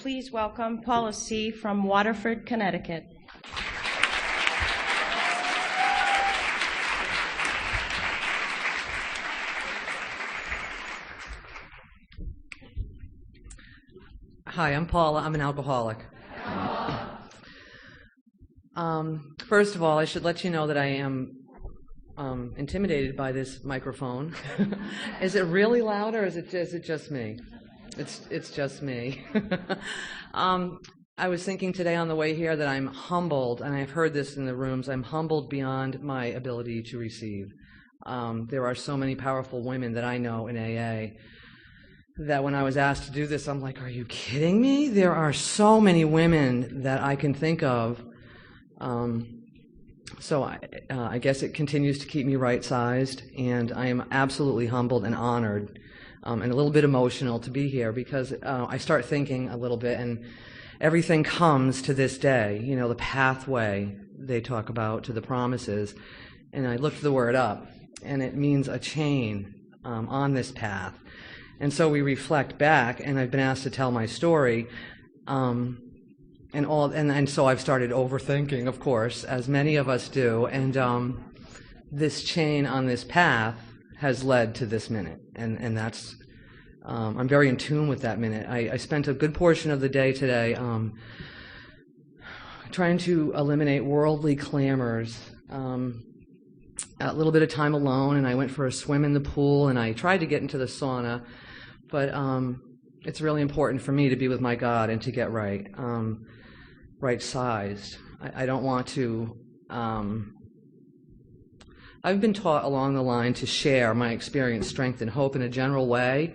please welcome Paula C. from Waterford, Connecticut. Hi, I'm Paula. I'm an alcoholic. First of all, I should let you know that I am intimidated by this microphone. Is it really loud, or is it just me? It's just me. I was thinking today on the way here that I'm humbled, and I've heard this in the rooms, I'm humbled beyond my ability to receive. There are so many powerful women that I know in AA that when I was asked to do this, I'm like, are you kidding me? There are so many women that I can think of. So I guess it continues to keep me right-sized, and I am absolutely humbled and honored and a little bit emotional to be here because I start thinking a little bit, and everything comes to this day, you know, the pathway they talk about to the promises, and I looked the word up, and it means a chain on this path. And so we reflect back, and I've been asked to tell my story, and so I've started overthinking, of course, as many of us do, and this chain on this path has led to this minute, and that's, I'm very in tune with that minute. I spent a good portion of the day today trying to eliminate worldly clamors, a little bit of time alone, and I went for a swim in the pool, and I tried to get into the sauna, but it's really important for me to be with my God and to get right-sized. I don't want to... I've been taught along the line to share my experience, strength, and hope in a general way,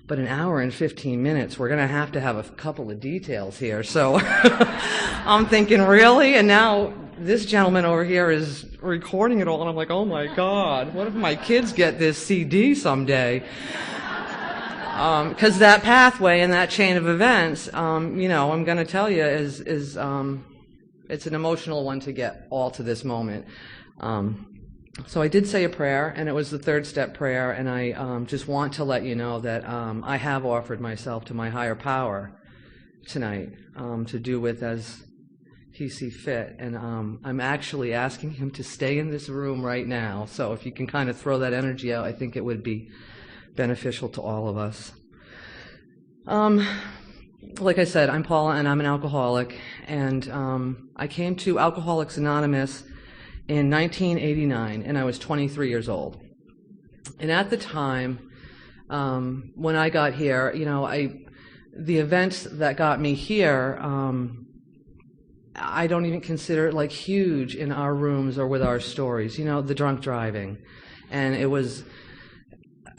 but an hour and 15 minutes, we're going to have a couple of details here. So I'm thinking, really? And now this gentleman over here is recording it all, and I'm like, oh my God, what if my kids get this CD someday? Because that pathway and that chain of events, you know, I'm going to tell you, is it's an emotional one to get all to this moment. So I did say a prayer, and it was the third step prayer, and I just want to let you know that I have offered myself to my higher power tonight to do with as he see fit, and I'm actually asking him to stay in this room right now, so if you can kind of throw that energy out, I think it would be beneficial to all of us. Like I said, I'm Paula, and I'm an alcoholic, and I came to Alcoholics Anonymous in 1989, and I was 23 years old. And at the time, when I got here, you know, the events that got me here, I don't even consider it like huge in our rooms or with our stories. You know, the drunk driving, and it was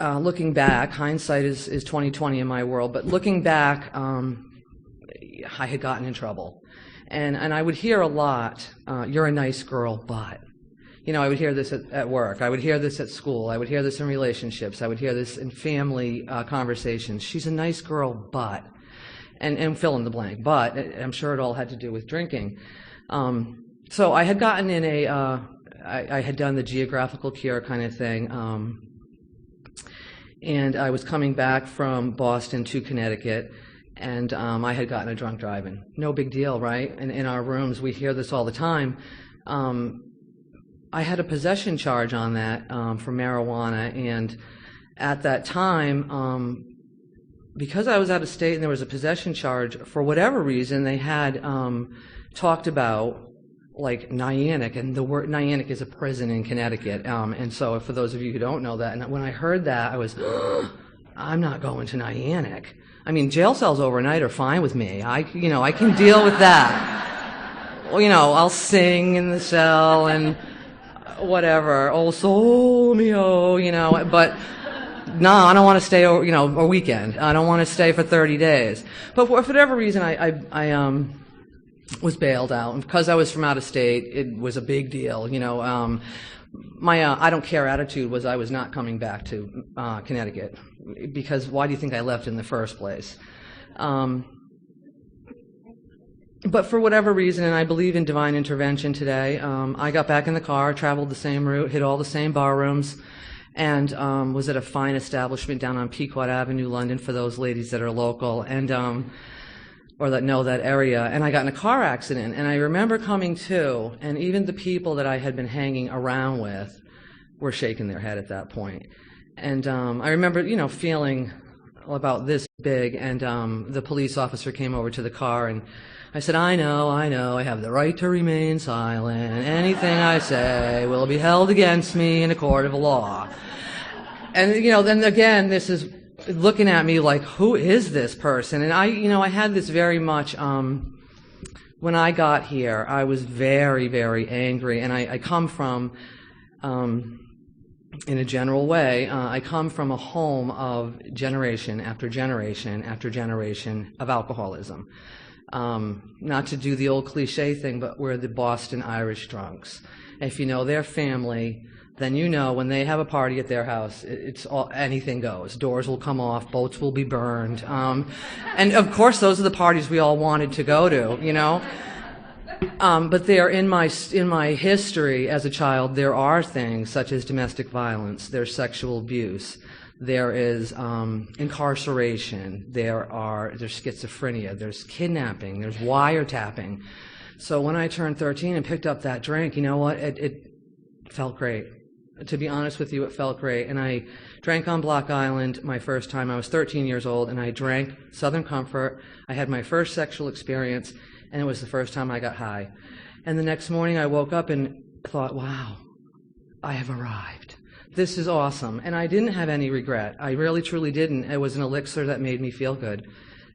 looking back. Hindsight is 20/20 in my world, but looking back, I had gotten in trouble. And I would hear a lot, you're a nice girl, but. You know, I would hear this at work. I would hear this at school. I would hear this in relationships. I would hear this in family conversations. She's a nice girl, but. And fill in the blank. But I'm sure it all had to do with drinking. So I had gotten in I had done the geographical cure kind of thing. And I was coming back from Boston to Connecticut. And I had gotten a drunk driving. No big deal, right? And in our rooms, we hear this all the time. I had a possession charge on that for marijuana, and at that time, because I was out of state and there was a possession charge, for whatever reason, they had talked about like Niantic, and the word Niantic is a prison in Connecticut, and so for those of you who don't know that, and when I heard that, I was, I'm not going to Niantic. I mean, jail cells overnight are fine with me. I can deal with that. Well, you know, I'll sing in the cell and whatever, oh sol mio, you know, but no, I don't want to stay, you know, a weekend. I don't want to stay for 30 days. But for whatever reason, I was bailed out, and because I was from out of state, it was a big deal, you know. My I don't care attitude was I was not coming back to Connecticut, because why do you think I left in the first place? But for whatever reason, and I believe in divine intervention today, I got back in the car, traveled the same route, hit all the same bar rooms, and was at a fine establishment down on Pequot Avenue, London, for those ladies that are local. And or that know that area, and I got in a car accident. And I remember coming to, and even the people that I had been hanging around with were shaking their head at that point. And I remember, feeling about this big, and the police officer came over to the car, and I said, I know, I have the right to remain silent. Anything I say will be held against me in a court of law. And, then again, this is looking at me like, who is this person? And I had this very much, when I got here, I was very, very angry. And I come from, in a general way, I come from a home of generation after generation after generation of alcoholism. Not to do the old cliche thing, but we're the Boston Irish drunks. If you know their family, then when they have a party at their house, it's all, anything goes. Doors will come off, boats will be burned. And of course, those are the parties we all wanted to go to, But there, in my history as a child, there are things such as domestic violence, there's sexual abuse, there is incarceration, there's schizophrenia, there's kidnapping, there's wiretapping. So when I turned 13 and picked up that drink, you know what? It felt great. To be honest with you, it felt great. And I drank on Block Island my first time. I was 13 years old, and I drank Southern Comfort. I had my first sexual experience, and it was the first time I got high. And the next morning I woke up and thought, wow, I have arrived. This is awesome. And I didn't have any regret. I really, truly didn't. It was an elixir that made me feel good.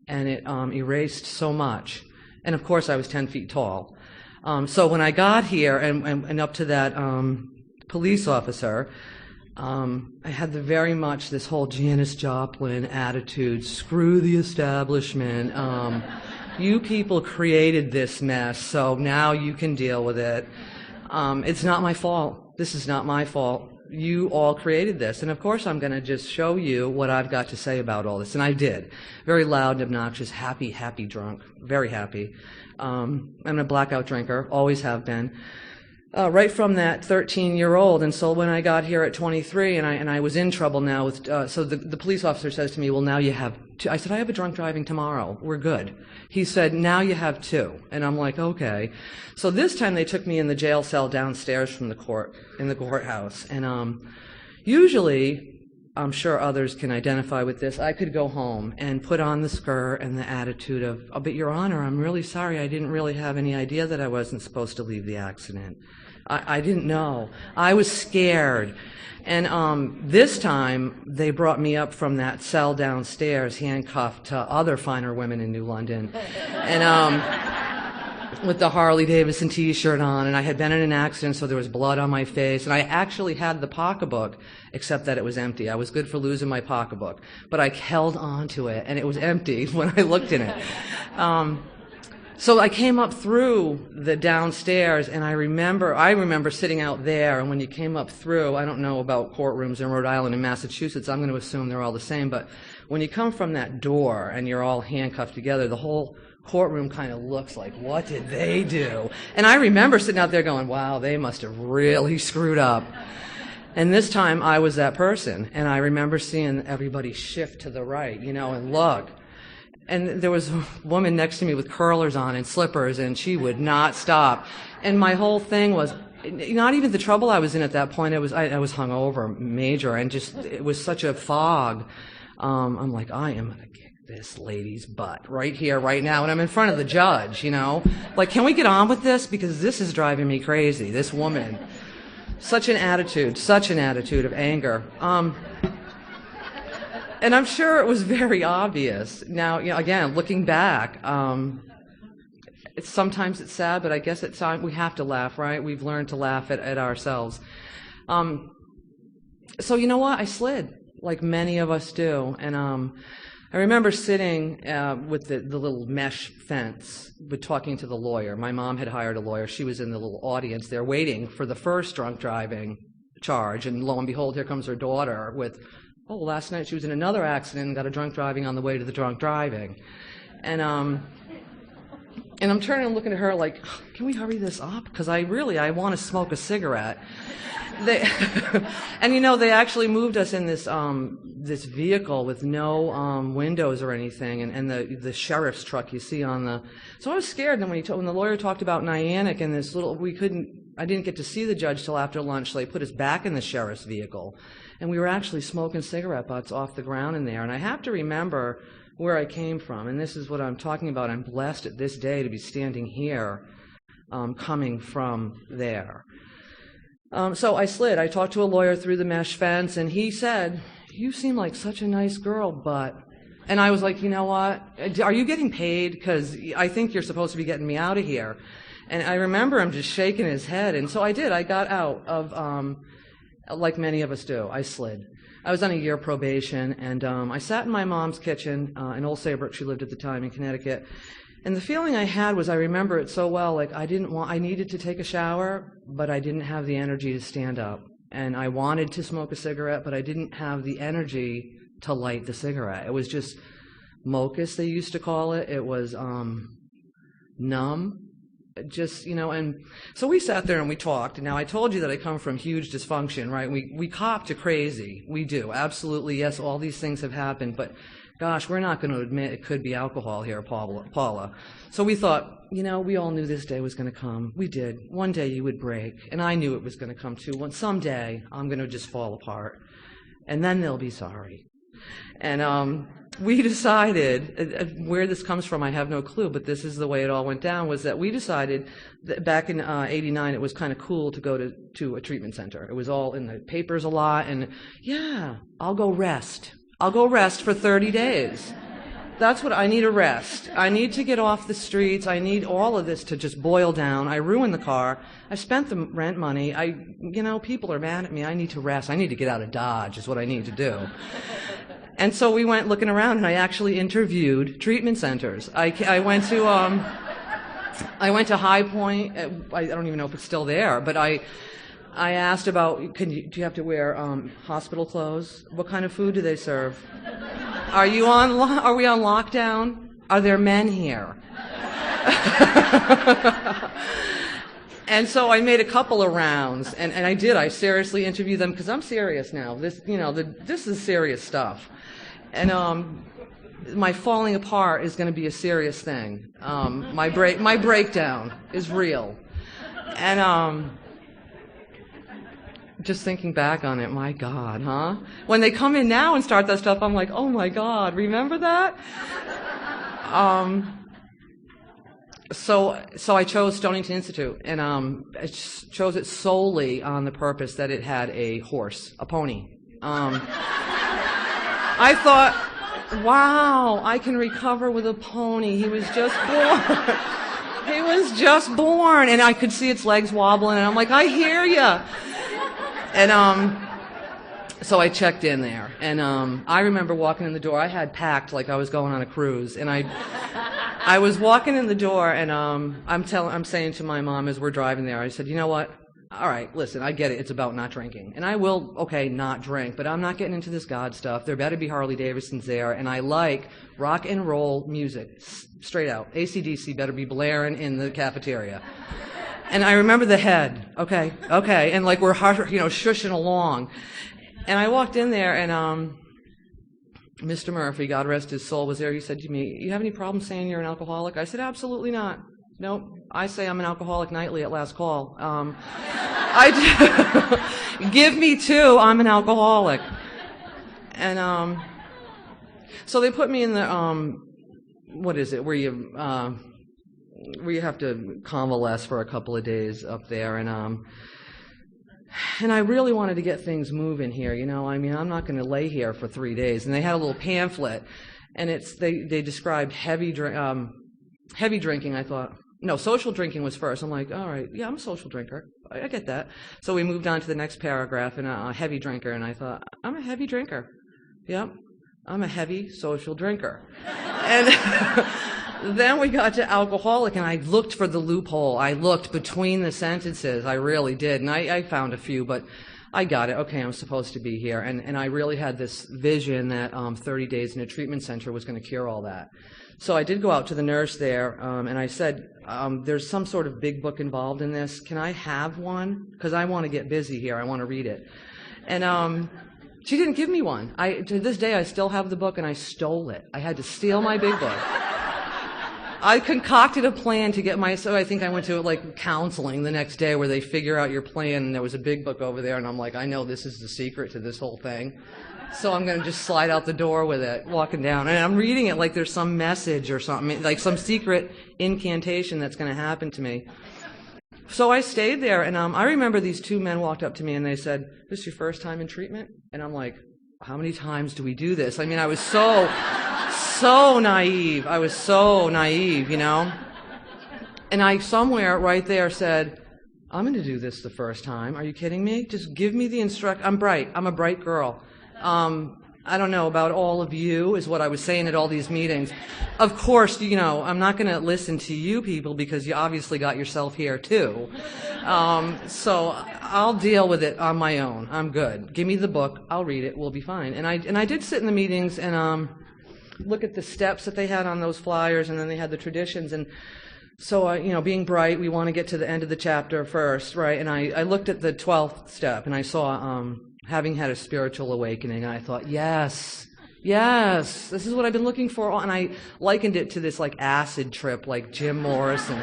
And it erased so much. And of course, I was 10 feet tall. So when I got here and up to that police officer, I had very much this whole Janis Joplin attitude, screw the establishment. You people created this mess, so now you can deal with it. It's not my fault. This is not my fault. You all created this. And of course, I'm going to just show you what I've got to say about all this. And I did. Very loud, obnoxious, happy drunk. Very happy. I'm a blackout drinker, always have been. Right from that 13-year-old. And so when I got here at 23, and I was in trouble now with, so the police officer says to me, well, now you have two. I said, I have a drunk driving tomorrow. We're good. He said, now you have two. And I'm like, okay. So this time they took me in the jail cell downstairs from the courthouse. And usually, I'm sure others can identify with this, I could go home and put on the skirt and the attitude of, oh, but Your Honor, I'm really sorry. I didn't really have any idea that I wasn't supposed to leave the accident. I didn't know. I was scared. And this time, they brought me up from that cell downstairs, handcuffed to other finer women in New London. And with the Harley Davidson T-shirt on, and I had been in an accident, so there was blood on my face, and I actually had the pocketbook, except that it was empty. I was good for losing my pocketbook, but I held on to it, and it was empty when I looked in it. So I came up through the downstairs, and I remember sitting out there, and when you came up through, I don't know about courtrooms in Rhode Island and Massachusetts, I'm going to assume they're all the same, but when you come from that door and you're all handcuffed together, the whole courtroom kind of looks like, what did they do? And I remember sitting out there going, wow, they must have really screwed up. And this time I was that person, and I remember seeing everybody shift to the right, and look. And there was a woman next to me with curlers on and slippers, and she would not stop. And my whole thing was, not even the trouble I was in at that point, I was hungover, major, and just, it was such a fog. I'm like, I am going to kick this lady's butt right here, right now, and I'm in front of the judge, Like, can we get on with this? Because this is driving me crazy, this woman. Such an attitude of anger. And I'm sure it was very obvious. Now, again, looking back, sometimes it's sad, but I guess at times we have to laugh, right? We've learned to laugh at ourselves. So you know what? I slid, like many of us do. And I remember sitting with the little mesh fence, but talking to the lawyer. My mom had hired a lawyer. She was in the little audience there waiting for the first drunk driving charge. And lo and behold, here comes her daughter with, last night she was in another accident and got a drunk driving on the way to the drunk driving. And And I'm turning and looking at her like, can we hurry this up? Because I want to smoke a cigarette. And they actually moved us in this vehicle with no windows or anything, and the sheriff's truck you see on the. So I was scared. And when the lawyer talked about Niantic and this little, I didn't get to see the judge till after lunch. So they put us back in the sheriff's vehicle, and we were actually smoking cigarette butts off the ground in there. And I have to remember where I came from, and this is what I'm talking about. I'm blessed at this day to be standing here, coming from there. So I slid. I talked to a lawyer through the mesh fence, and he said, "You seem like such a nice girl, but..." And I was like, you know what? Are you getting paid? Because I think you're supposed to be getting me out of here. And I remember him just shaking his head. And so I did. I got out of, like many of us do. I slid. I was on a year probation, and I sat in my mom's kitchen in Old Saybrook. She lived at the time in Connecticut. And the feeling I had was, I remember it so well, like I needed to take a shower, but I didn't have the energy to stand up. And I wanted to smoke a cigarette, but I didn't have the energy to light the cigarette. It was just mucus, they used to call it. It was numb. Just, and so we sat there and we talked. Now, I told you that I come from huge dysfunction, right? We cop to crazy. We do. Absolutely, yes, all these things have happened, but gosh, we're not going to admit it could be alcohol here, Paula. So we thought, we all knew this day was going to come. We did. One day you would break, and I knew it was going to come too. Someday I'm going to just fall apart, and then they'll be sorry. And we decided, where this comes from I have no clue, but this is the way it all went down, was that we decided that back in '89 it was kind of cool to go to a treatment center. It was all in the papers a lot, and yeah, I'll go rest. I'll go rest for 30 days. That's what I need, a rest. I need to get off the streets. I need all of this to just boil down. I ruined the car. I spent the rent money. People are mad at me. I need to rest. I need to get out of Dodge is what I need to do. And so we went looking around, and I actually interviewed treatment centers. I went to High Point. I don't even know if it's still there, but I asked about, do you have to wear hospital clothes? What kind of food do they serve? Are we on lockdown? Are there men here? And so I made a couple of rounds, and I did. I seriously interviewed them, because I'm serious now. This is serious stuff. And my falling apart is going to be a serious thing. My breakdown is real. And just thinking back on it, my God, huh? When they come in now and start that stuff, I'm like, oh my God, remember that? So I chose Stonington Institute, and I chose it solely on the purpose that it had a horse, a pony. I thought, wow, I can recover with a pony. He was just born. He was just born, and I could see its legs wobbling, and I'm like, I hear ya. And so I checked in there, and I remember walking in the door. I had packed like I was going on a cruise, and I was walking in the door, and I'm saying to my mom as we're driving there, I said, you know what? All right, listen, I get it. It's about not drinking, and I will, not drink, but I'm not getting into this God stuff. There better be Harley Davidsons there, and I like rock and roll music, straight out. AC/DC better be blaring in the cafeteria. And I remember the head, okay, and like we're shushing along. And I walked in there, and Mr. Murphy, God rest his soul, was there. He said to me, you have any problem saying you're an alcoholic? I said, absolutely not. Nope, I say I'm an alcoholic nightly at last call. Give me two, I'm an alcoholic. And so they put me in the, what is it, where you have to convalesce for a couple of days up there, and I really wanted to get things moving here, I'm not going to lay here for 3 days. And they had a little pamphlet, and they described heavy drinking. I thought, no, social drinking was first. I'm like, all right, yeah, I'm a social drinker. I get that. So we moved on to the next paragraph, and a heavy drinker, and I thought, I'm a heavy drinker. Yep, I'm a heavy social drinker. And then we got to alcoholic, and I looked for the loophole. I looked between the sentences. I really did, and I found a few, but I got it. Okay, I'm supposed to be here. And I really had this vision that 30 days in a treatment center was going to cure all that. So I did go out to the nurse there, and I said, there's some sort of big book involved in this. Can I have one? Because I want to get busy here. I want to read it. And she didn't give me one. To this day, I still have the book, and I stole it. I had to steal my big book. I concocted a plan to get so I think I went to like counseling the next day where they figure out your plan, and there was a big book over there, and I'm like, I know this is the secret to this whole thing. So I'm going to just slide out the door with it, walking down. And I'm reading it like there's some message or something, like some secret incantation that's going to happen to me. So I stayed there, and I remember these two men walked up to me, and they said, "This is your first time in treatment?" And I'm like, how many times do we do this? I mean, I was so naive. I was so naive, you know. And I somewhere right there said, I'm going to do this the first time. Are you kidding me? Just give me the I'm bright. I'm a bright girl. I don't know about all of you, is what I was saying at all these meetings. Of course, you know, I'm not going to listen to you people because you obviously got yourself here too. So I'll deal with it on my own. I'm good. Give me the book. I'll read it. We'll be fine. And I did sit in the meetings and look at the steps that they had on those flyers, and then they had the traditions. And so, you know, being bright, we want to get to the end of the chapter first, right? And I looked at the 12th step, and I saw having had a spiritual awakening, and I thought, yes, this is what I've been looking for. And I likened it to this, like, acid trip, like Jim Morrison.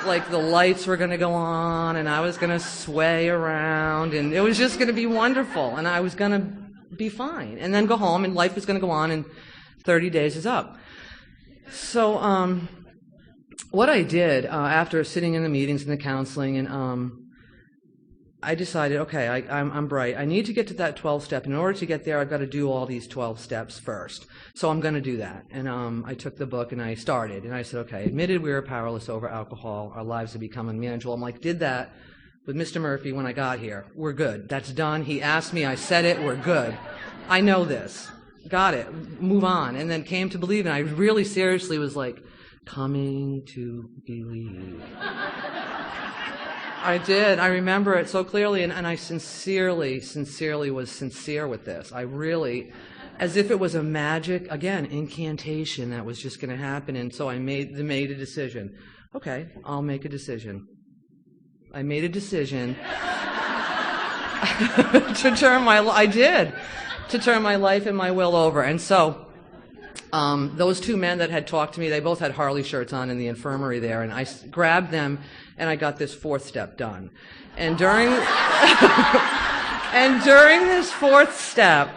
Like, the lights were going to go on, and I was going to sway around, and it was just going to be wonderful, and I was going to be fine, and then go home, and life was going to go on, and 30 days is up. So what I did after sitting in the meetings and the counseling, and I decided, okay, I'm bright. I need to get to that 12th step. In order to get there, I've got to do all these 12 steps first. So I'm going to do that. And I took the book and I started. And I said, okay, admitted we were powerless over alcohol. Our lives have become unmanageable. I'm like, did that with Mr. Murphy when I got here. We're good. That's done. He asked me. I said it. We're good. I know this. Got it. Move on. And then came to believe. And I really seriously was like, coming to believe. I did. I remember it so clearly, and I sincerely was sincere with this. I really, as if it was a magic, again, incantation that was just going to happen. And so I made a decision. Okay, I'll make a decision. I made a decision to turn my life and my will over. And so those two men that had talked to me, they both had Harley shirts on in the infirmary there, and I grabbed them, and I got this 4th step done. And during this 4th step,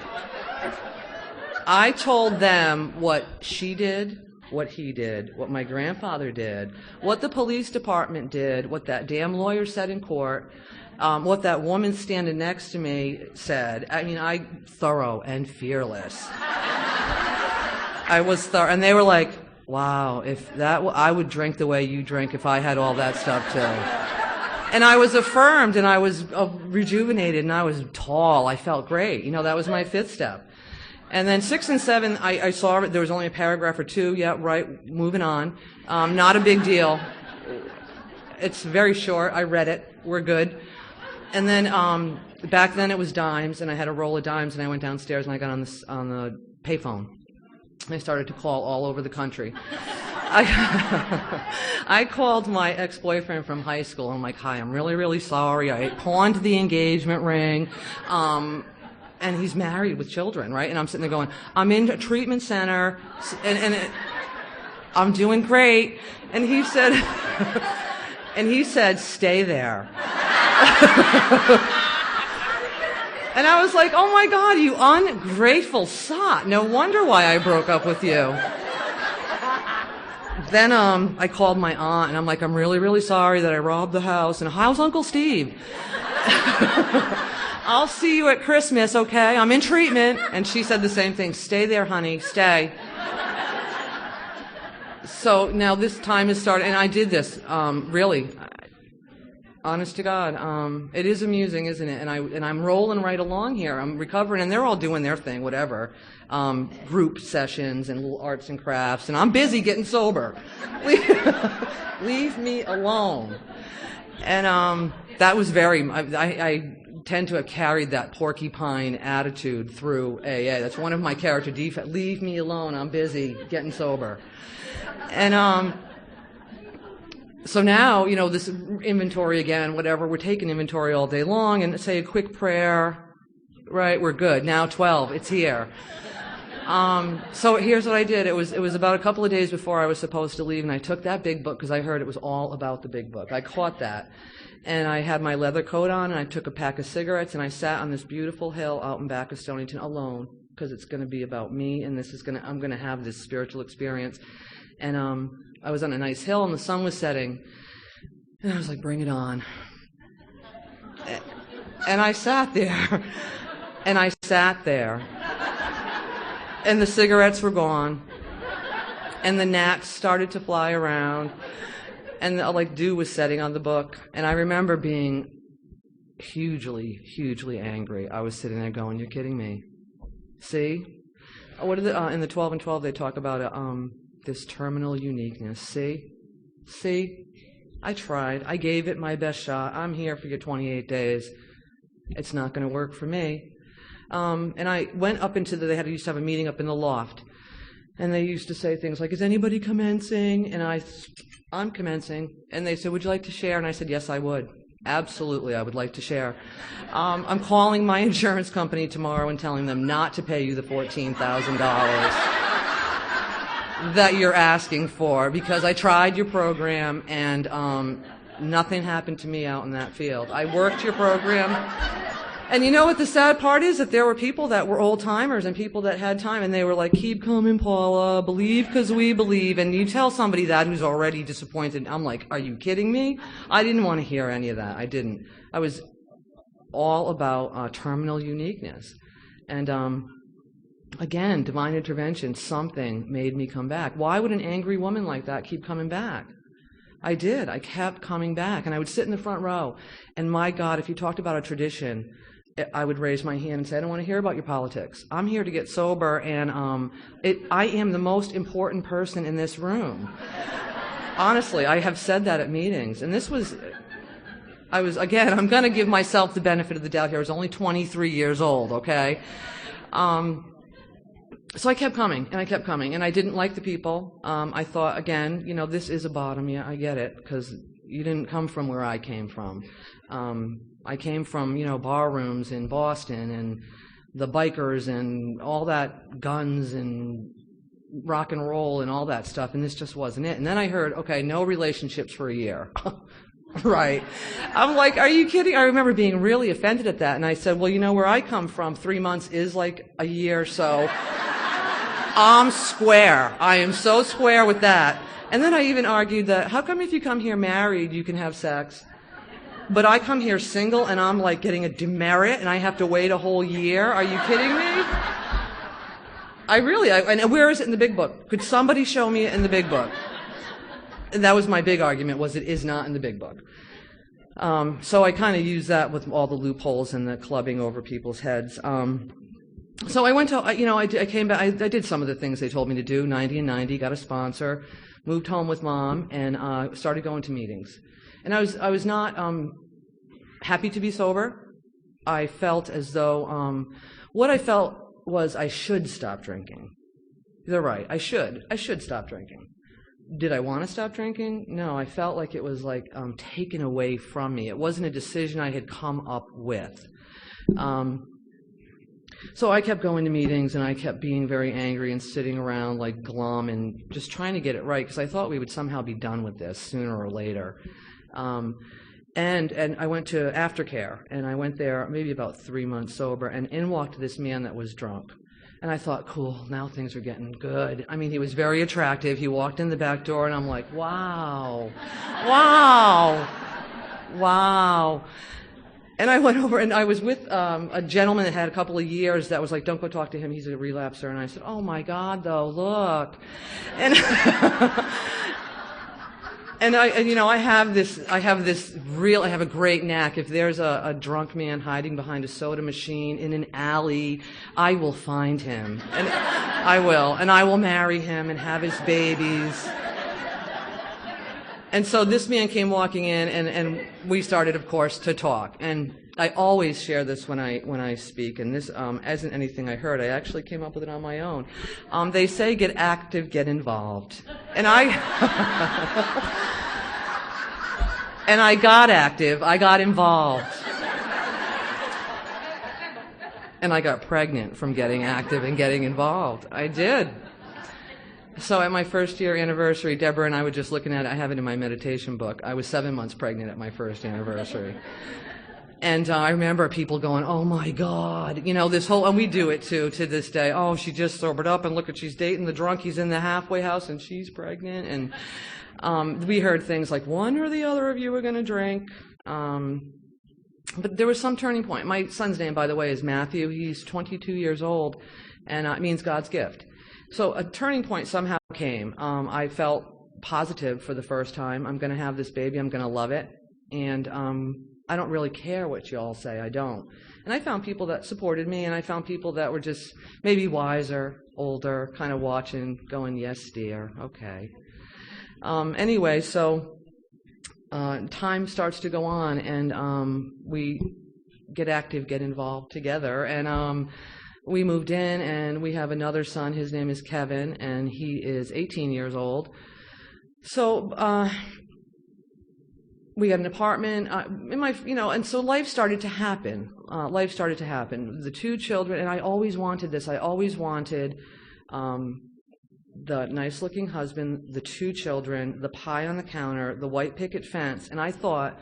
I told them what she did, what he did, what my grandfather did, what the police department did, what that damn lawyer said in court, what that woman standing next to me said. I mean, thorough and fearless. I was thorough, and they were like, wow, if that I would drink the way you drink if I had all that stuff too. And I was affirmed, and I was rejuvenated, and I was tall. I felt great. You know, that was my 5th step. And then 6 and 7, I saw there was only a paragraph or two. Yeah, right, moving on. Not a big deal. It's very short. I read it. We're good. And then back then it was dimes, and I had a roll of dimes, and I went downstairs, and I got on the payphone. I started to call all over the country. I called my ex-boyfriend from high school. I'm like, hi, I'm really, really sorry. I pawned the engagement ring. And he's married with children, right? And I'm sitting there going, I'm in a treatment center, and I'm doing great. And he said, stay there. And I was like, oh my God, you ungrateful sot. No wonder why I broke up with you. Then I called my aunt, and I'm like, I'm really, really sorry that I robbed the house. And how's Uncle Steve? I'll see you at Christmas, okay? I'm in treatment. And she said the same thing. Stay there, honey. Stay. So now this time has started, and I did this, really. Honest to God, it is amusing, isn't it? And I'm rolling right along here. I'm recovering, and they're all doing their thing, whatever, group sessions and little arts and crafts, and I'm busy getting sober. Leave me alone. And that was I tend to have carried that porcupine attitude through AA. That's one of my character defects. Leave me alone. I'm busy getting sober. And so now, this inventory again, whatever, we're taking inventory all day long and say a quick prayer, right, we're good. Now 12, it's here. So here's what I did. It was about a couple of days before I was supposed to leave, and I took that big book because I heard it was all about the big book. I caught that. And I had my leather coat on, and I took a pack of cigarettes, and I sat on this beautiful hill out in back of Stonington alone, because it's going to be about me, and I'm going to have this spiritual experience. And I was on a nice hill, and the sun was setting, and I was like, bring it on. And I sat there, and and the cigarettes were gone, and the gnats started to fly around, and dew was setting on the book. And I remember being hugely, hugely angry. I was sitting there going, you're kidding me. See? What are in the 12 and 12, they talk about this terminal uniqueness. See? I tried. I gave it my best shot. I'm here for your 28 days. It's not going to work for me. And I went up into they used to have a meeting up in the loft. And they used to say things like, is anybody commencing? And I'm commencing. And they said, would you like to share? And I said, yes, I would. Absolutely, I would like to share. I'm calling my insurance company tomorrow and telling them not to pay you the $14,000 that you're asking for, because I tried your program and nothing happened to me out in that field. I worked your program. And you know what the sad part is? That there were people that were old-timers and people that had time, and they were like, keep coming, Paula, believe because we believe. And you tell somebody that who's already disappointed. I'm like, are you kidding me? I didn't want to hear any of that. I didn't. I was all about terminal uniqueness. And again, divine intervention, something made me come back. Why would an angry woman like that keep coming back? I did. I kept coming back. And I would sit in the front row. And my God, if you talked about a tradition, I would raise my hand and say, I don't want to hear about your politics. I'm here to get sober, and I am the most important person in this room. Honestly, I have said that at meetings. And I'm going to give myself the benefit of the doubt here. I was only 23 years old, okay? So I kept coming, and I didn't like the people. I thought, again, this is a bottom. Yeah, I get it, because you didn't come from where I came from. I came from, bar rooms in Boston and the bikers and all that, guns and rock and roll and all that stuff, and this just wasn't it. And then I heard, okay, no relationships for a year. Right. I'm like, are you kidding? I remember being really offended at that, and I said, well, where I come from, 3 months is like a year, so I'm square. I am so square with that. And then I even argued that, how come if you come here married, you can have sex? But I come here single, and I'm like getting a demerit, and I have to wait a whole year? Are you kidding me? And where is it in the big book? Could somebody show me it in the big book? And that was my big argument, was it is not in the big book. So I kind of used that with all the loopholes and the clubbing over people's heads. So I went to, I came back, I did some of the things they told me to do, 90 and 90, got a sponsor, moved home with Mom, and started going to meetings. And I was not happy to be sober. I felt as though, what I felt was I should stop drinking. They're right, I should stop drinking. Did I want to stop drinking? No, I felt like it was taken away from me. It wasn't a decision I had come up with. So I kept going to meetings, and I kept being very angry and sitting around like glum and just trying to get it right, because I thought we would somehow be done with this sooner or later. And I went to aftercare, and I went there maybe about 3 months sober, and in walked this man that was drunk. And I thought, cool, now things are getting good. I mean, he was very attractive. He walked in the back door, and I'm like, wow. And I went over, and I was with a gentleman that had a couple of years that was like, don't go talk to him, he's a relapser. And I said, oh my God, though, look. And I have a great knack. If there's a drunk man hiding behind a soda machine in an alley, I will find him. And I will marry him and have his babies. And so this man came walking in, and we started, of course, to talk. And I always share this when I speak, and this isn't anything I heard. I actually came up with it on my own. They say, get active, get involved. And and I got active, I got involved. And I got pregnant from getting active and getting involved. I did. So at my first year anniversary, Deborah and I were just looking at it. I have it in my meditation book. I was 7 months pregnant at my first anniversary. And I remember people going, oh my God, this whole, and we do it too, to this day. Oh, she just sobered up, and look at, she's dating the drunk, he's in the halfway house, and she's pregnant. And we heard things like, one or the other of you are going to drink. But there was some turning point. My son's name, by the way, is Matthew. He's 22 years old, and it means God's gift. So a turning point somehow came. I felt positive for the first time. I'm going to have this baby. I'm going to love it. And I don't really care what you all say. I don't. And I found people that supported me, and I found people that were just maybe wiser, older, kind of watching, going, yes, dear, okay. Anyway, so time starts to go on, and we get active, get involved together. And we moved in, and we have another son. His name is Kevin, and he is 18 years old. So we got an apartment, and so life started to happen. The 2 children, and I always wanted this. I always wanted the nice-looking husband, the 2 children, the pie on the counter, the white picket fence, and I thought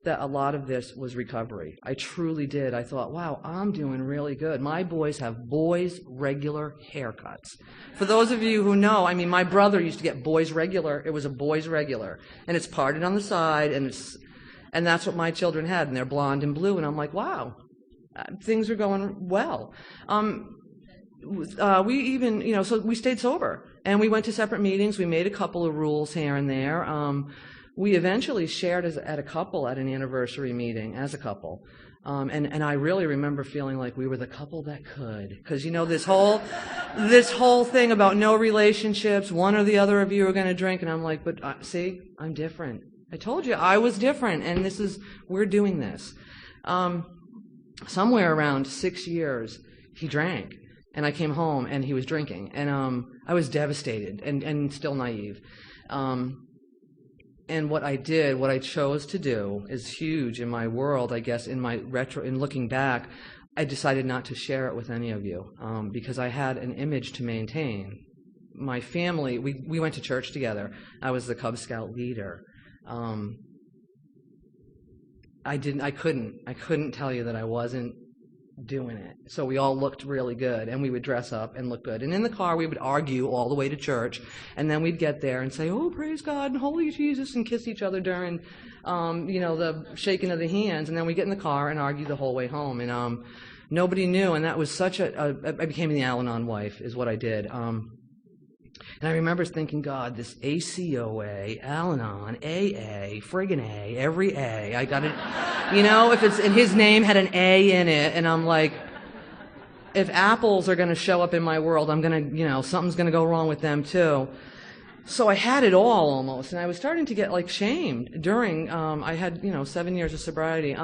that a lot of this was recovery. I truly did. I thought, wow, I'm doing really good. My boys have boys' regular haircuts. For those of you who know, my brother used to get boys' regular. It was a boys' regular, and it's parted on the side, and that's what my children had, and they're blonde and blue, and I'm like, wow, things are going well. We even, so we stayed sober, and we went to separate meetings. We made a couple of rules here and there. We eventually shared at a couple at an anniversary meeting as a couple. And I really remember feeling like we were the couple that could. Because, this whole thing about no relationships, one or the other of you are going to drink. And I'm like, but see, I'm different. I told you I was different. And we're doing this. Somewhere around 6 years, he drank. And I came home, and he was drinking. And I was devastated and still naive. And what I chose to do is huge in my world, I guess, in looking back. I decided not to share it with any of you because I had an image to maintain. My family, we went to church together. I was the Cub Scout leader. I couldn't tell you that I wasn't doing it. So we all looked really good, and we would dress up and look good. And in the car, we would argue all the way to church, and then we'd get there and say, oh, praise God, and holy Jesus, and kiss each other during, the shaking of the hands. And then we get in the car and argue the whole way home. And nobody knew, and that was I became the Al-Anon wife, is what I did. And I remember thinking, God, this ACOA, Al-Anon, AA, friggin' A, every A, I got it. If it's, and his name had an A in it, and I'm like, if apples are going to show up in my world, I'm going to, something's going to go wrong with them too. So I had it all almost, and I was starting to get shamed during, I had, 7 years of sobriety.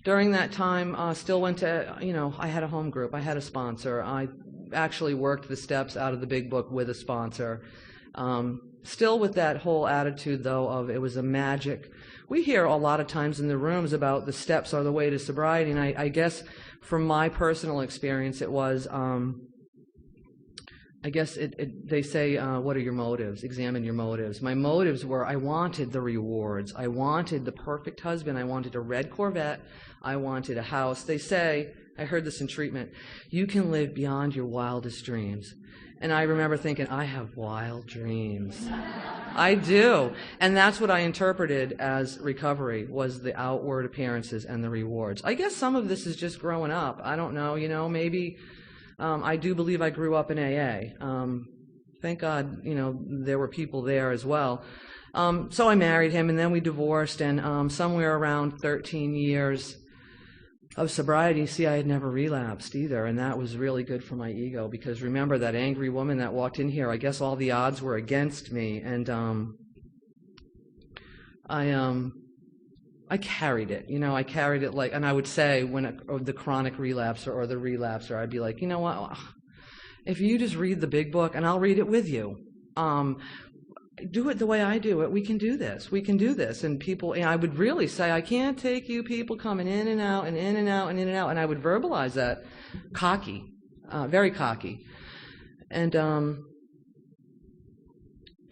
During that time, still went to, I had a home group. I had a sponsor. I actually worked the steps out of the big book with a sponsor. Still with that whole attitude, though, of it was a magic. We hear a lot of times in the rooms about the steps are the way to sobriety, and I guess from my personal experience, it was, they say, what are your motives? Examine your motives. My motives were I wanted the rewards. I wanted the perfect husband. I wanted a red Corvette. I wanted a house. They say, I heard this in treatment, you can live beyond your wildest dreams. And I remember thinking, I have wild dreams. I do. And that's what I interpreted as recovery, was the outward appearances and the rewards. I guess some of this is just growing up. I don't know, maybe I do believe I grew up in AA. Thank God, there were people there as well. So I married him, and then we divorced, and somewhere around 13 years of sobriety, see, I had never relapsed either, and that was really good for my ego, because remember that angry woman that walked in here, I guess all the odds were against me, and I carried it, I carried it like, and I would say when the chronic relapser or the relapser, I'd be like, you know what, if you just read the big book, and I'll read it with you, do it the way I do it. We can do this. We can do this. And people, I would really say, I can't take you people coming in and out and in and out and in and out. And I would verbalize that, cocky, very cocky. And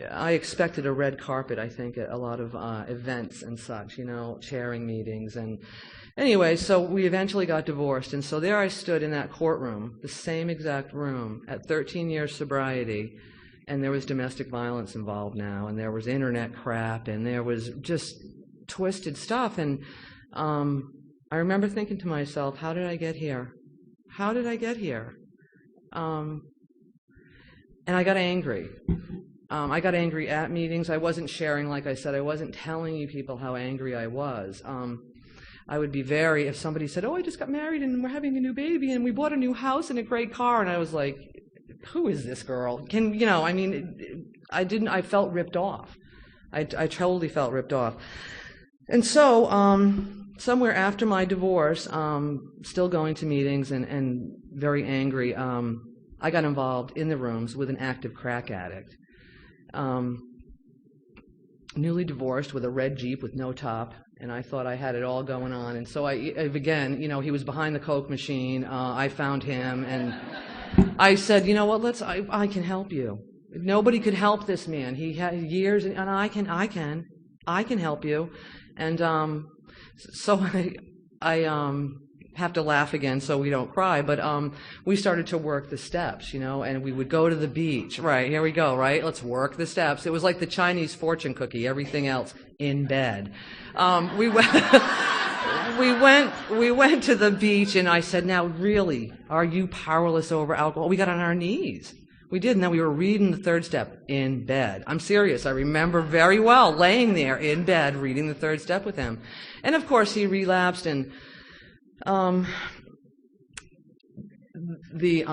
I expected a red carpet, I think, at a lot of events and such, chairing meetings. And anyway, so we eventually got divorced. And so there I stood in that courtroom, the same exact room, at 13 years sobriety. And there was domestic violence involved now, and there was internet crap, and there was just twisted stuff. And I remember thinking to myself, how did I get here? How did I get here? And I got angry. I got angry at meetings. I wasn't sharing, like I said, I wasn't telling you people how angry I was. I would be if somebody said, oh, I just got married, and we're having a new baby, and we bought a new house and a great car, and I was like, who is this girl? I felt ripped off. I totally felt ripped off. And so, somewhere after my divorce, still going to meetings and very angry, I got involved in the rooms with an active crack addict. Newly divorced with a red Jeep with no top, and I thought I had it all going on. And so again, he was behind the Coke machine. I found him, and I said, you know what, I can help you. Nobody could help this man. He had years, and I can help you. And so I have to laugh again so we don't cry, but we started to work the steps, and we would go to the beach. Right, here we go, right? Let's work the steps. It was like the Chinese fortune cookie, everything else in bed. We went to the beach, and I said, now really, are you powerless over alcohol? We got on our knees. We did, and then we were reading the third step in bed. I'm serious. I remember very well laying there in bed reading the third step with him. And of course, he relapsed, and the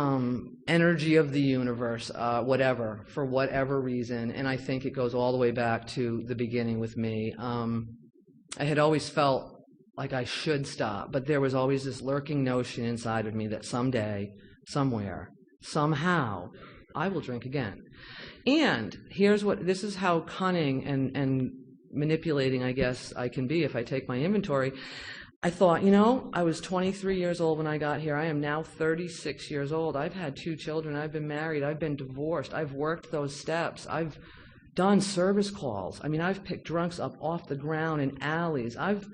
energy of the universe, for whatever reason, and I think it goes all the way back to the beginning with me. I had always felt like I should stop, but there was always this lurking notion inside of me that someday, somewhere, somehow, I will drink again. And this is how cunning and manipulating, I guess, I can be if I take my inventory. I thought, I was 23 years old when I got here. I am now 36 years old. I've had 2 children. I've been married. I've been divorced. I've worked those steps. I've done service calls. I've picked drunks up off the ground in alleys. I've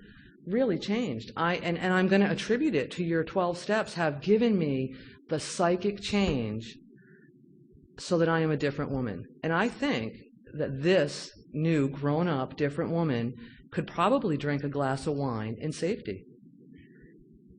really changed. And I'm going to attribute it to your 12 steps have given me the psychic change so that I am a different woman. And I think that this new, grown-up, different woman could probably drink a glass of wine in safety.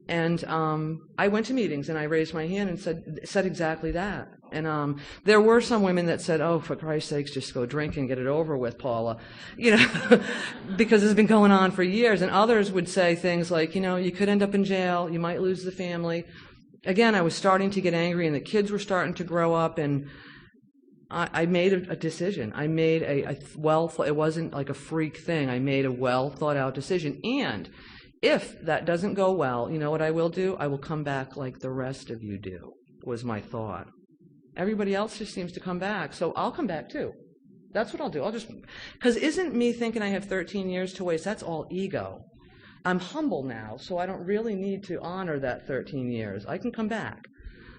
And I went to meetings, and I raised my hand and said exactly that. And there were some women that said, oh, for Christ's sakes, just go drink and get it over with, Paula, because it's been going on for years. And others would say things like, you could end up in jail, you might lose the family. Again, I was starting to get angry, and the kids were starting to grow up, and I made a decision. I made it wasn't like a freak thing. I made a well-thought-out decision. And if that doesn't go well, you know what I will do? I will come back like the rest of you do, was my thought. Everybody else just seems to come back, so I'll come back too. That's what I'll do. Because isn't me thinking I have 13 years to waste, that's all ego. I'm humble now, so I don't really need to honor that 13 years. I can come back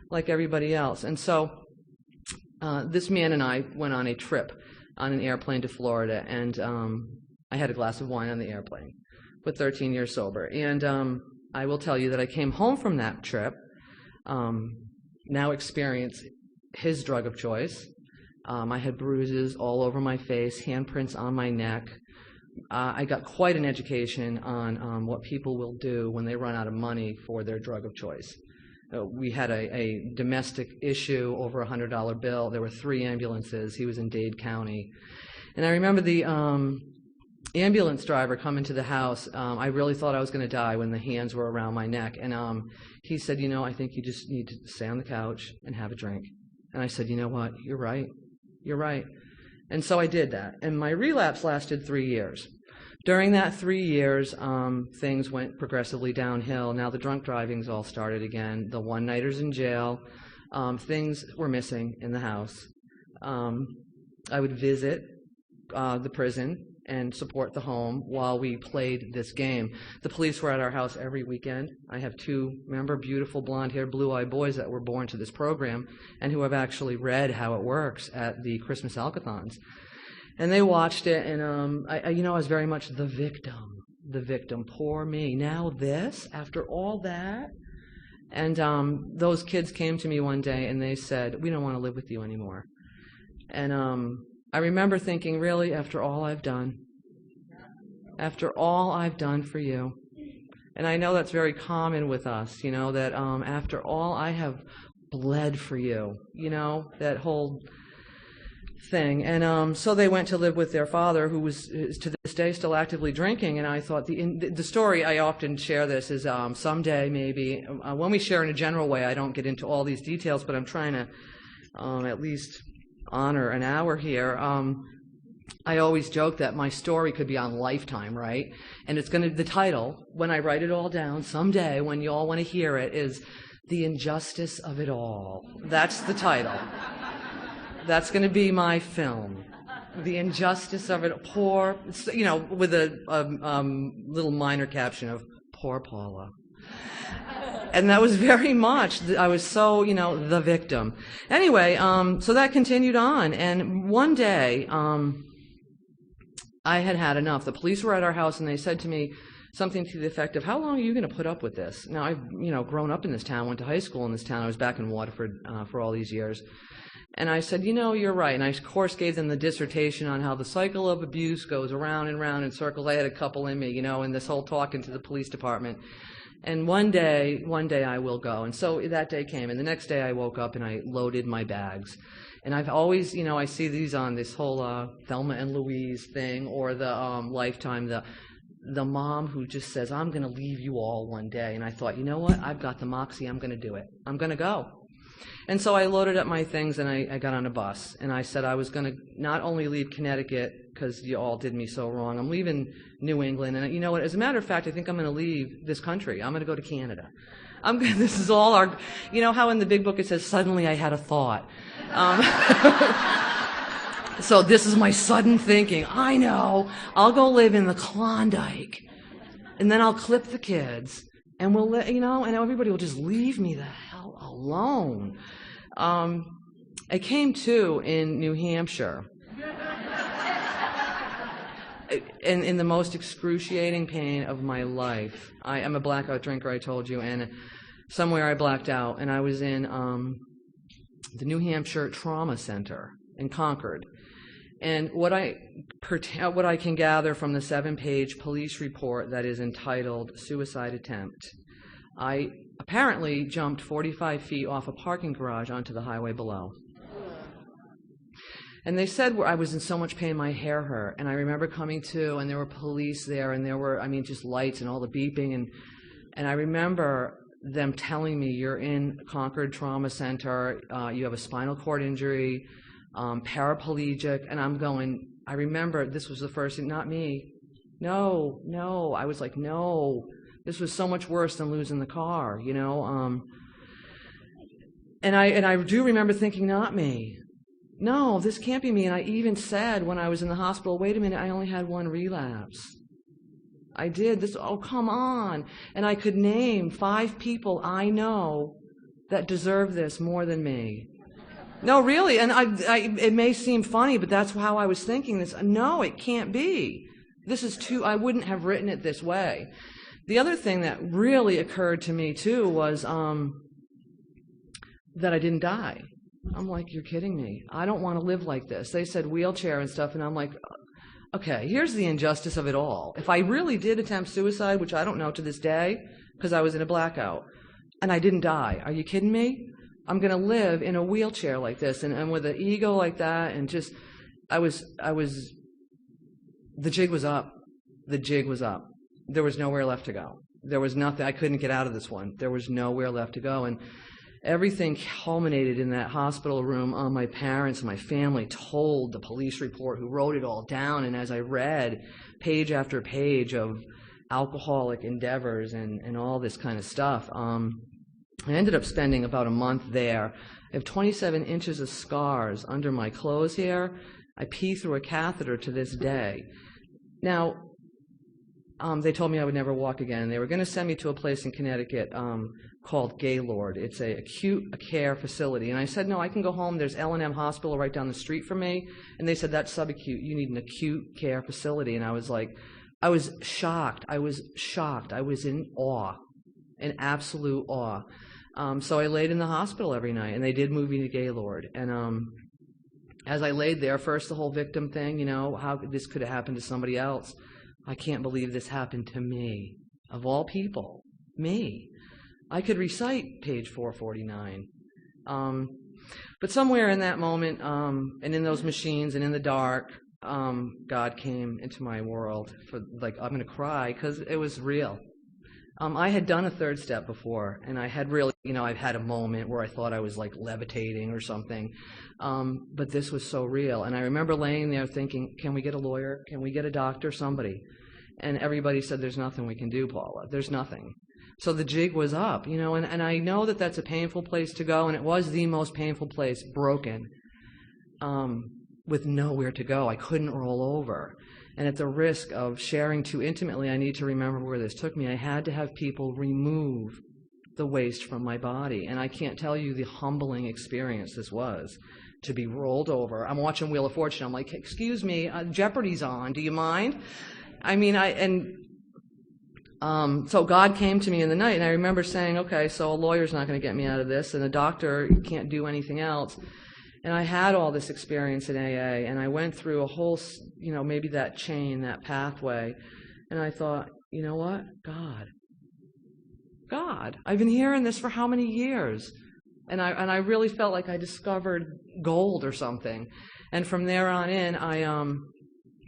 like everybody else. And so this man and I went on a trip on an airplane to Florida, and I had a glass of wine on the airplane with 13 years sober. And I will tell you that I came home from that trip, now experience his drug of choice. I had bruises all over my face, handprints on my neck. I got quite an education on what people will do when they run out of money for their drug of choice. We had a domestic issue over a $100 bill. There were 3 ambulances. He was in Dade County. And I remember the ambulance driver come into the house. I really thought I was going to die when the hands were around my neck. And he said, you know, I think you just need to stay on the couch and have a drink. And I said, you know what? You're right. You're right. And so I did that. And my relapse lasted 3 years. During that 3 years, things went progressively downhill. Now the drunk drivings all started again. The one-nighters in jail. Things were missing in the house. I would visit the prison and support the home while we played this game. The police were at our house every weekend. I have two, remember, beautiful blonde-haired, blue-eyed boys that were born to this program and who have actually read how it works at the Christmas Alcathons. And they watched it, and I was very much the victim, poor me. Now this, after all that? And those kids came to me one day and they said, we don't want to live with you anymore. And I remember thinking, really, after all I've done for you. And I know that's very common with us, you know, that after all I have bled for you, you know, that whole thing. And so they went to live with their father, who is to this day still actively drinking. And I thought the story, I often share this, is someday maybe, when we share in a general way, I don't get into all these details, but I'm trying to at least honor an hour here. I always joke that my story could be on Lifetime, right? And it's the title, when I write it all down, someday when you all want to hear it, is The Injustice of It All. That's the title. That's going to be my film. The Injustice of It. Poor, you know, with a little minor caption of, poor Paula. And that was very much, I was so, you know, the victim. Anyway, so that continued on. And one day, I had had enough. The police were at our house and they said to me something to the effect of, how long are you going to put up with this? Now, I've, you know, grown up in this town, went to high school in this town. I was back in Waterford for all these years. And I said, you know, you're right. And I, of course, gave them the dissertation on how the cycle of abuse goes around and round in circles. I had a couple in me, you know, in this whole talking to the police department. And one day I will go. And so that day came. And the next day I woke up and I loaded my bags. And I've always, you know, I see these on this whole Thelma and Louise thing, or the Lifetime, the mom who just says, I'm going to leave you all one day. And I thought, you know what? I've got the moxie. I'm going to do it. I'm going to go. And so I loaded up my things and I got on a bus. And I said I was going to not only leave Connecticut, because you all did me so wrong, I'm leaving New England. And you know what? As a matter of fact, I think I'm going to leave this country. I'm going to go to Canada. This is all our, you know how in the big book it says, suddenly I had a thought. So this is my sudden thinking. I know. I'll go live in the Klondike. And then I'll clip the kids. And we'll, you know, and everybody will just leave me the hell alone. I came to in New Hampshire. In the most excruciating pain of my life. I am a blackout drinker, I told you, and somewhere I blacked out, and I was in the New Hampshire Trauma Center in Concord. And what I can gather from the 7-page police report that is entitled Suicide Attempt, I apparently jumped 45 feet off a parking garage onto the highway below. And they said I was in so much pain, my hair hurt. And I remember coming to, and there were police there, and there were, I mean, just lights and all the beeping. And I remember them telling me, you're in Concord Trauma Center, you have a spinal cord injury, paraplegic. And I'm going, I remember this was the first thing, not me. No. I was like, no. This was so much worse than losing the car, you know. And I do remember thinking, not me. No, this can't be me. And I even said when I was in the hospital, wait a minute, I only had one relapse. I did this, oh, come on. And I could name 5 people I know that deserve this more than me. No, really, and it may seem funny, but that's how I was thinking this. No, it can't be. This is I wouldn't have written it this way. The other thing that really occurred to me, too, was that I didn't die. I'm like, you're kidding me. I don't want to live like this. They said wheelchair and stuff, and I'm like, okay, here's the injustice of it all. If I really did attempt suicide, which I don't know to this day, because I was in a blackout, and I didn't die, are you kidding me? I'm going to live in a wheelchair like this, and with an ego like that, and just, the jig was up. the jig was up. There was nowhere left to go. There was nothing. I couldn't get out of this one. There was nowhere left to go. And everything culminated in that hospital room. My parents and my family told the police report, who wrote it all down. And as I read page after page of alcoholic endeavors and all this kind of stuff, I ended up spending about a month there. I have 27 inches of scars under my clothes here. I pee through a catheter to this day. Now, they told me I would never walk again. They were going to send me to a place in Connecticut called Gaylord. It's a acute care facility. And I said, no, I can go home. There's L&M Hospital right down the street from me. And they said, that's subacute. You need an acute care facility. And I was like, I was shocked. I was in awe, in absolute awe. So I laid in the hospital every night, and they did move me to Gaylord. And as I laid there, first the whole victim thing, how this could have happened to somebody else. I can't believe this happened to me, of all people, me. I could recite page 449. But somewhere in that moment, and in those machines and in the dark, God came into my world. I'm going to cry because it was real. I had done a third step before, and I had really, I've had a moment where I thought I was like levitating or something. But this was so real. And I remember laying there thinking, can we get a lawyer? Can we get a doctor? Somebody. And everybody said, there's nothing we can do, Paula. There's nothing. So the jig was up, and I know that that's a painful place to go, and it was the most painful place, broken, with nowhere to go. I couldn't roll over. And at the risk of sharing too intimately, I need to remember where this took me. I had to have people remove the waste from my body. And I can't tell you the humbling experience this was, to be rolled over. I'm watching Wheel of Fortune. I'm like, excuse me, Jeopardy's on. Do you mind? So God came to me in the night, and I remember saying, okay, so a lawyer's not going to get me out of this, and a doctor can't do anything else. And I had all this experience in AA, and I went through a whole, maybe that chain, that pathway, and I thought, you know what? God, I've been hearing this for how many years? And I really felt like I discovered gold or something. And from there on in, I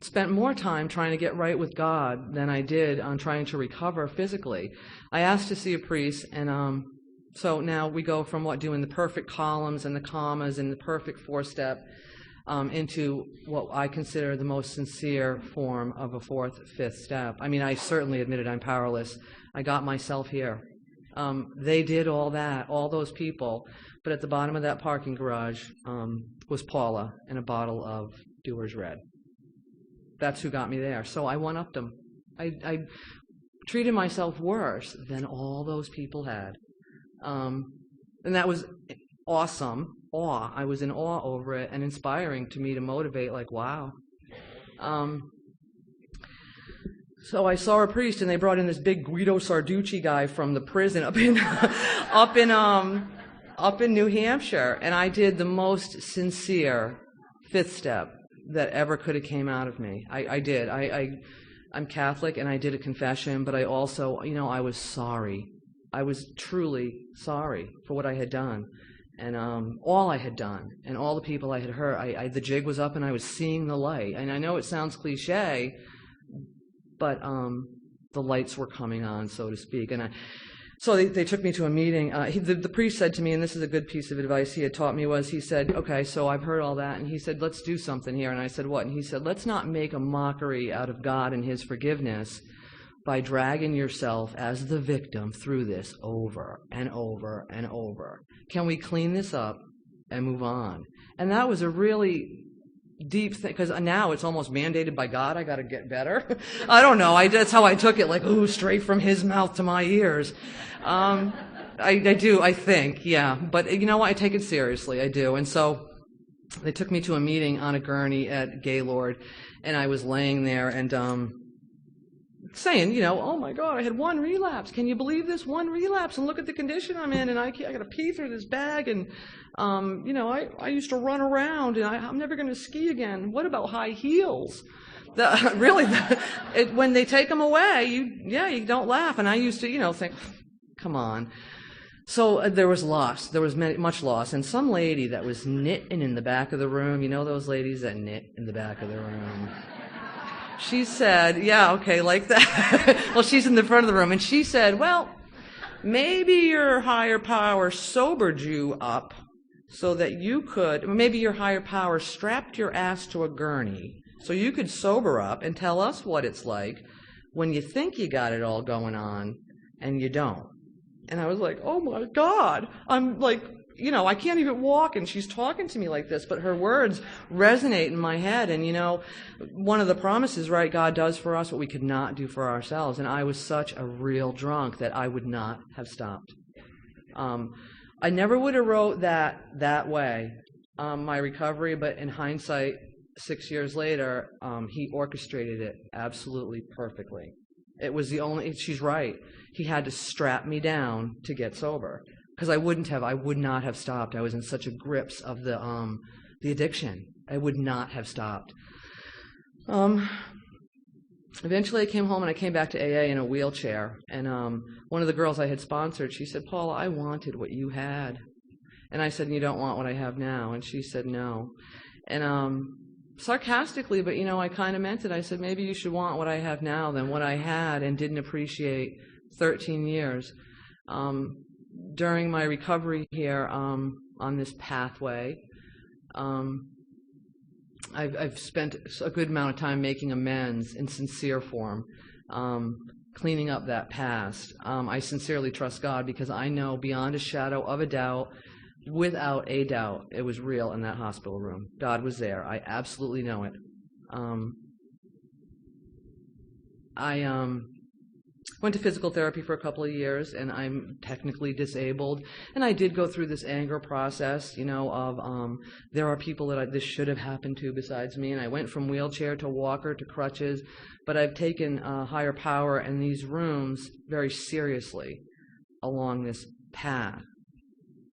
spent more time trying to get right with God than I did on trying to recover physically. I asked to see a priest, and so now we go from doing the perfect columns and the commas and the perfect four-step into what I consider the most sincere form of a fourth, fifth step. I certainly admitted I'm powerless. I got myself here. They did all that, all those people, but at the bottom of that parking garage was Paula and a bottle of Dewar's Red. That's who got me there. So I one-upped them. I treated myself worse than all those people had. And that was awesome. Awe. I was in awe over it, and inspiring to me to motivate, wow. So I saw a priest, and they brought in this big Guido Sarducci guy from the prison up in New Hampshire, and I did the most sincere fifth step that ever could have came out of me. I did. I'm Catholic, and I did a confession, but I also, I was sorry. I was truly sorry for what I had done, and all I had done, and all the people I had hurt. The jig was up, and I was seeing the light. And I know it sounds cliche, but the lights were coming on, so to speak. And so they took me to a meeting. The priest said to me, and this is a good piece of advice he had taught me, he said, okay, so I've heard all that, and he said, let's do something here. And I said, what? And he said, let's not make a mockery out of God and his forgiveness by dragging yourself as the victim through this over and over and over. Can we clean this up and move on? And that was a really deep thing, because now it's almost mandated by God. I got to get better. I don't know. That's how I took it, straight from his mouth to my ears. I do, I think, yeah. But you know what? I take it seriously. I do. And so they took me to a meeting on a gurney at Gaylord, and I was laying there and saying, oh my God, I had one relapse. Can you believe this? One relapse, and look at the condition I'm in, and I got to pee through this bag, and I used to run around, and I'm never going to ski again. What about high heels? When they take them away, you don't laugh. And I used to, think, come on. So there was loss. There was much loss. And some lady that was knitting in the back of the room, those ladies that knit in the back of the room. she said, yeah, okay, like that. Well, she's in the front of the room, and she said, well, maybe your higher power sobered you up so that you could, maybe your higher power strapped your ass to a gurney so you could sober up and tell us what it's like when you think you got it all going on and you don't. And I was like, oh my God, I'm like, I can't even walk, and she's talking to me like this, but her words resonate in my head. And, one of the promises, right, God does for us what we could not do for ourselves. And I was such a real drunk that I would not have stopped. I never would have wrote that way, my recovery, but in hindsight, 6 years later, he orchestrated it absolutely perfectly. It was she's right. He had to strap me down to get sober. Because I would not have stopped. I was in such a grips of the addiction. I would not have stopped. Eventually I came home and I came back to AA in a wheelchair. And one of the girls I had sponsored, she said, Paula, I wanted what you had. And I said, you don't want what I have now? And she said, no. And sarcastically, but I kind of meant it. I said, maybe you should want what I have now than what I had and didn't appreciate 13 years. During my recovery here on this pathway, I've spent a good amount of time making amends in sincere form, cleaning up that past. I sincerely trust God because I know beyond a shadow of a doubt, without a doubt, it was real in that hospital room. God was there. I absolutely know it. I went to physical therapy for a couple of years, and I'm technically disabled. And I did go through this anger process, of there are people that this should have happened to besides me. And I went from wheelchair to walker to crutches. But I've taken higher power and these rooms very seriously along this path,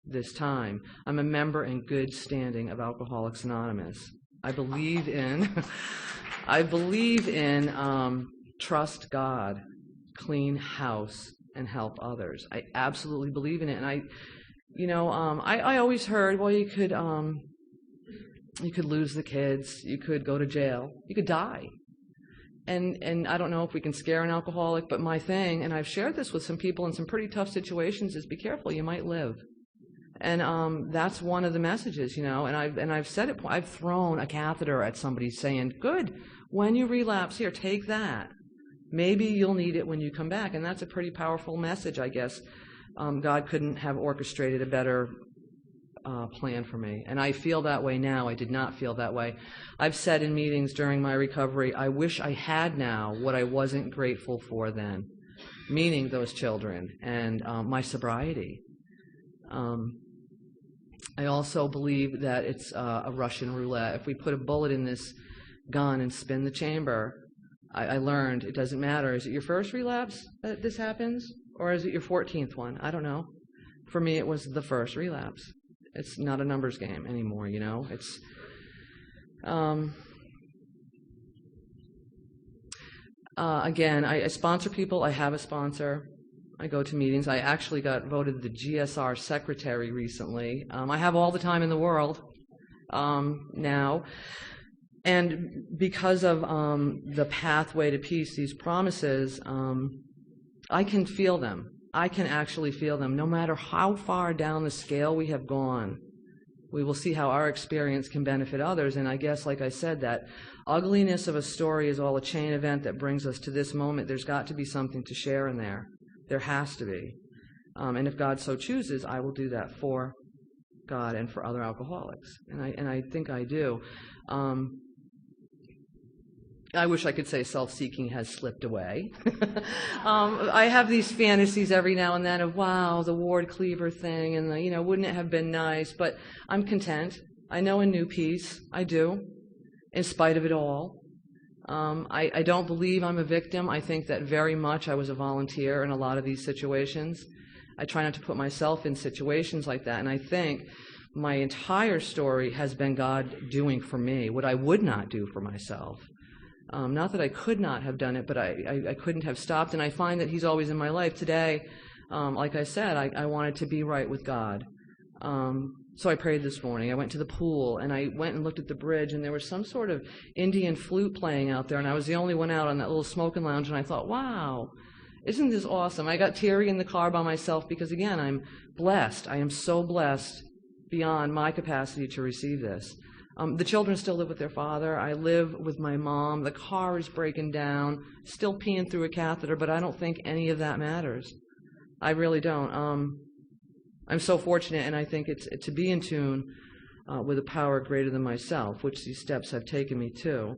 this time. I'm a member in good standing of Alcoholics Anonymous. I believe in trust God, clean house, and help others. I absolutely believe in it. And I always heard, well, you could lose the kids, you could go to jail, you could die. And I don't know if we can scare an alcoholic, but my thing, and I've shared this with some people in some pretty tough situations, is be careful, you might live. And that's one of the messages, and I've said it. I've thrown a catheter at somebody saying, good, when you relapse, here, take that. Maybe you'll need it when you come back. And that's a pretty powerful message, I guess. God couldn't have orchestrated a better plan for me. And I feel that way now. I did not feel that way. I've said in meetings during my recovery, I wish I had now what I wasn't grateful for then, meaning those children and my sobriety. I also believe that it's a Russian roulette. If we put a bullet in this gun and spin the chamber, I learned it doesn't matter. Is it your first relapse that this happens? Or is it your 14th one? I don't know. For me, it was the first relapse. It's not a numbers game anymore, It's again, I sponsor people. I have a sponsor. I go to meetings. I actually got voted the GSR secretary recently. I have all the time in the world now. And because of the pathway to peace, these promises, I can feel them. I can actually feel them. No matter how far down the scale we have gone, we will see how our experience can benefit others. And I guess, like I said, that ugliness of a story is all a chain event that brings us to this moment. There's got to be something to share in there. There has to be. And if God so chooses, I will do that for God and for other alcoholics. And I think I do. I wish I could say self-seeking has slipped away. I have these fantasies every now and then of, wow, the Ward Cleaver thing, and wouldn't it have been nice? But I'm content. I know a new peace. I do, in spite of it all. I don't believe I'm a victim. I think that very much I was a volunteer in a lot of these situations. I try not to put myself in situations like that, and I think my entire story has been God doing for me what I would not do for myself. Not that I could not have done it, but I couldn't have stopped. And I find that He's always in my life. Today, like I said, I wanted to be right with God. So I prayed this morning. I went to the pool, and I went and looked at the bridge, and there was some sort of Indian flute playing out there, and I was the only one out on that little smoking lounge, and I thought, wow, isn't this awesome? I got teary in the car by myself because, again, I'm blessed. I am so blessed beyond my capacity to receive this. The children still live with their father. I live with my mom. The car is breaking down, still peeing through a catheter, but I don't think any of that matters. I really don't. I'm so fortunate, and I think it's to be in tune with a power greater than myself, which these steps have taken me to.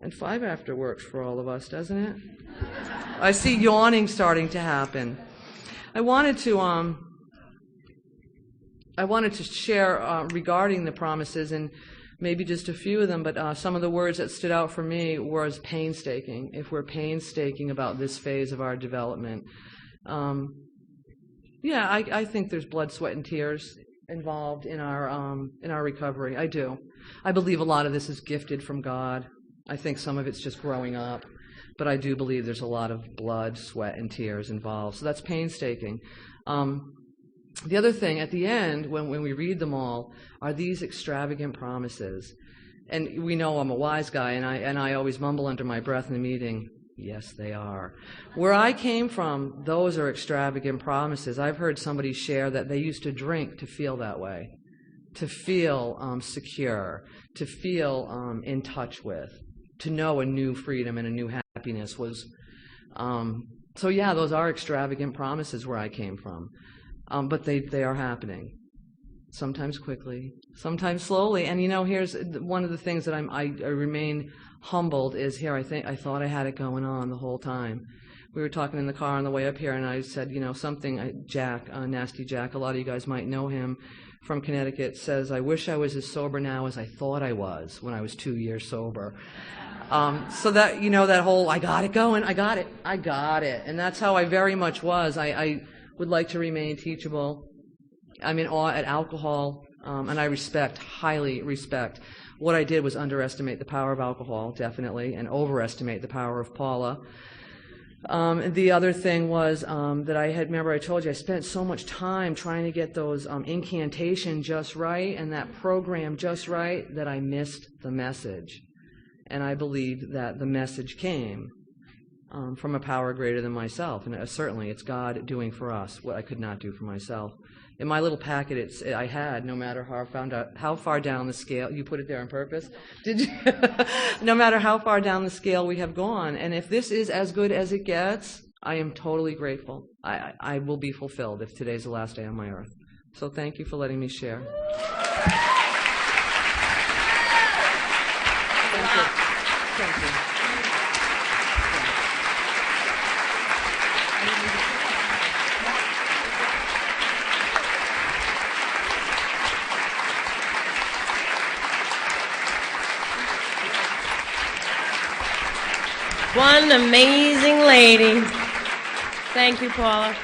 And 5 after works for all of us, doesn't it? I see yawning starting to happen. I wanted to share regarding the promises, and maybe just a few of them, but some of the words that stood out for me was painstaking. If we're painstaking about this phase of our development. I think there's blood, sweat, and tears involved in our recovery. I do. I believe a lot of this is gifted from God. I think some of it's just growing up, but I do believe there's a lot of blood, sweat, and tears involved. So that's painstaking. The other thing, at the end, when we read them all, are these extravagant promises. And we know I'm a wise guy, and I always mumble under my breath in the meeting, yes, they are. Where I came from, those are extravagant promises. I've heard somebody share that they used to drink to feel that way, to feel secure, to feel in touch with, to know a new freedom and a new happiness was. So yeah, those are extravagant promises where I came from. But they are happening. Sometimes quickly, sometimes slowly. And here's one of the things that I remain humbled is here. I thought I had it going on the whole time. We were talking in the car on the way up here, and I said, something. Jack, Nasty Jack. A lot of you guys might know him from Connecticut. Says, "I wish I was as sober now as I thought I was when I was 2 years sober." So that that whole I got it going. I got it, and that's how I very much was. I would like to remain teachable. I'm in awe at alcohol, and I highly respect. What I did was underestimate the power of alcohol, definitely, and overestimate the power of Paula. The other thing was that I told you, I spent so much time trying to get those incantation just right and that program just right that I missed the message. And I believe that the message came from a power greater than myself. And certainly it's God doing for us what I could not do for myself. In my little packet, I had, no matter how far down the scale, you put it there on purpose? Did you? No matter how far down the scale we have gone. And if this is as good as it gets, I am totally grateful. I will be fulfilled if today's the last day on my earth. So thank you for letting me share. Thank you. Thank you. One amazing lady. Thank you, Paula.